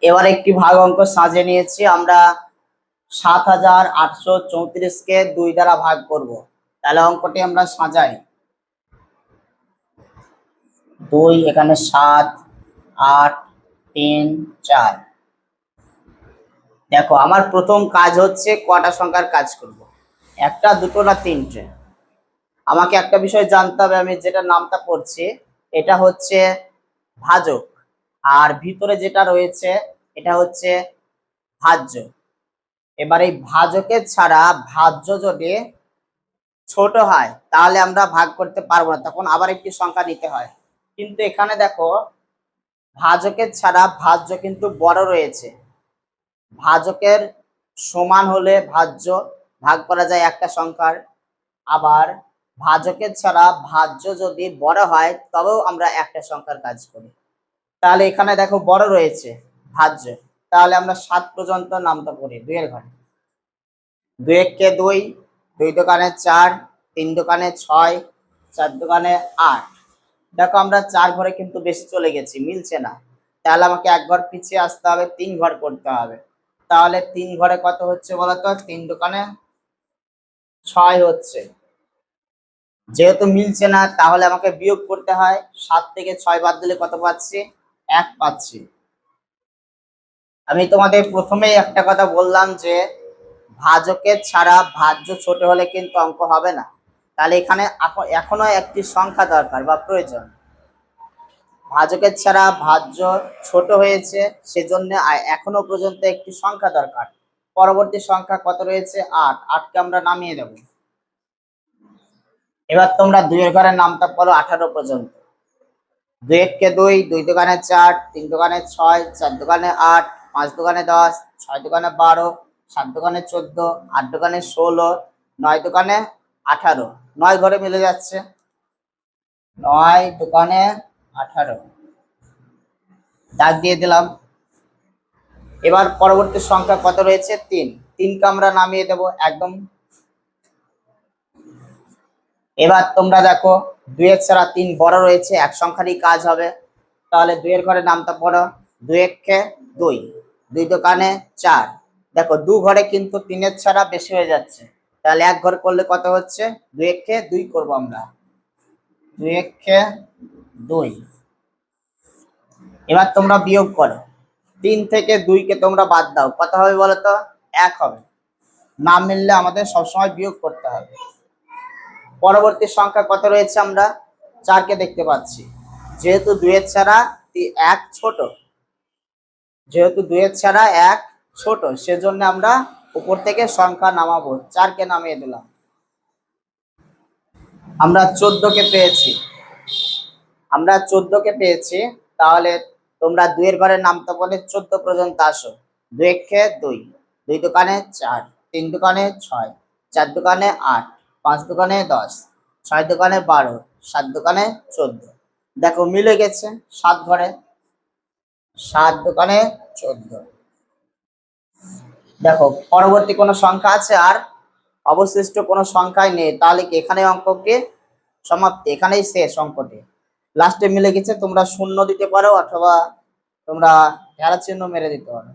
এবার একটি ভাগ অঙ্ক সাজিয়ে নিয়েছি আমরা। ৭,৮৩৪কে ২ দ্বারা ভাগ করব। তাহলে অঙ্কটি আমরা সাজাই। ২ এখানে ৭, ৮, ৩, ৪। দেখো আমার প্রথম কাজ হচ্ছে কটা সংখ্যার কাজ করব, একটা, দুটো না তিনটে। আমাকে একটা বিষয় জানতে হবে, আমি যেটা নামটা পড়ছি এটা হচ্ছে ভাজক, আর ভিতরে যেটা রয়েছে এটা হচ্ছে ভাজ্য। এবার এই ভাজকের ছাড়া ভাজ্য যদি ছোট হয় তাহলে আমরা ভাগ করতে পারবো না, তখন আবার একটি সংখ্যা নিতে হয়। কিন্তু এখানে দেখো ভাজকের ছাড়া ভাজ্য কিন্তু বড় রয়েছে। ভাজকের সমান হলে ভাজ্য ভাগ করা যায় একটা সংখ্যার, আবার ভাজকের ছাড়া ভাজ্য যদি বড় হয় তবেও আমরা একটা সংখ্যার কাজ করি। তাহলে এখানে দেখো বড় রয়েছে ভাজ্য, তাহলে আমরা ৭ পর্যন্ত নামটা পড়ি ২ এর ঘরে। ২ একে ২, ২ দোকানে ৪, ৩ দোকানে ৬, ৪ দোকানে ৮। দেখো আমরা ৪ ঘরে কিন্তু বেশি চলে গেছি, মিলছে না। তাহলে আমাকে এক ঘর পিছিয়ে আসতে হবে, ৩ ঘর করতে হবে। তাহলে ৩ ঘরে কত হচ্ছে বলতো? ৩ দোকানে ৬ হচ্ছে। যেহেতু মিলছে না তাহলে আমাকে বিয়োগ করতে হয়। ৭ থেকে ৬ বাদ দিলে কত পাচ্ছি? ১ পাচ্ছি। আমি তোমাদের প্রথমেই একটা কথা বললাম যে ভাজকের ছাড়া ভাজ্য ছোট হলে কিন্তু অঙ্ক হবে না। তাহলে এখানে এখনো একটি সংখ্যা দরকার বা প্রয়োজন। ভাজকের ছাড়া ভাজ্য ছোট হয়েছে, সেজন্য এখনো পর্যন্ত একটি সংখ্যা দরকার। পরবর্তী সংখ্যা কত রয়েছে? ৮। ৮কে আমরা নামিয়ে দেব। এবার তোমরা ২ এর ঘরের নামটা পড়ো ১৮ পর্যন্ত। ২ একে ২, ২ দোকানে ৪, ৩ দোকানে ৬, ৪ দোকানে ৮, ৫ দোকানে ১০, ৬ দোকানে ১২, ৭ দোকানে ১৪, ৮ দোকানে ১৬, ৯ দোকানে ১৮। ৯ ঘরে মিলে যাচ্ছে। ৯ দোকানে ১৮ দাগ দিয়ে দিলাম। এবার পরবর্তী সংখ্যা কত রয়েছে? ৩। ৩কে আমরা নামিয়ে দেব একদম। এবার তোমরা দেখো ২ এর ছাড়া ৩ বড় রয়েছে, এক সংখ্যারই কাজ হবে। তাহলে ২ এর ঘরে নামটা পড়ো। ২ একে ২, ২ দোকানে ৪। দেখো ২ ঘরে কিন্তু ৩ এর ছাড়া বেশি হয়ে যাচ্ছে, তাহলে এক ঘর করলে কত হচ্ছে? ২ একে ২ করবো আমরা। ২ একে ২। এবার তোমরা বিয়োগ করো। ৩ থেকে ২কে তোমরা বাদ দাও, কত হবে বলো তো? ১ হবে। না মিললে আমাদের সবসময় বিয়োগ করতে হবে। পরবর্তী সংখ্যা কত রয়েছে? আমরা ৪কে দেখতে পাচ্ছি। যেহেতু ২ এর ছাড়া ১ ছোট, যেহেতু ২ এর ছাড়া ১ ছোট, সেজন্য আমরা উপর থেকে সংখ্যা নামাবো। ৪কে নামিয়ে দিলাম। আমরা ১৪কে পেয়েছি। আমরা ১৪কে পেয়েছি। তাহলে তোমরা ২ এর ঘরের নামটা বলে ১৪ পর্যন্ত আসো। ২ একে ২, ২ দোকানে ৪, ৩ দোকানে ৬, ৪ দোকানে ৮, ৫ দোকানে ১০, ৬ দোকানে ১২, ৭ দোকানে ১৪। দেখো মিলে গেছে ৭ ঘরে। ৭ দোকানে ১৪। দেখো পরবর্তী কোনো সংখ্যা আছে আর? অবশিষ্ট কোনো সংখ্যাই নেই। তাহলে কি এখানে অঙ্ককে সমাপ্তি, এখানেই শেষ অঙ্কটি। লাস্টে মিলে গেছে, তোমরা শূন্য দিতে পারো অথবা তোমরা চিহ্ন মেরে দিতে পারো।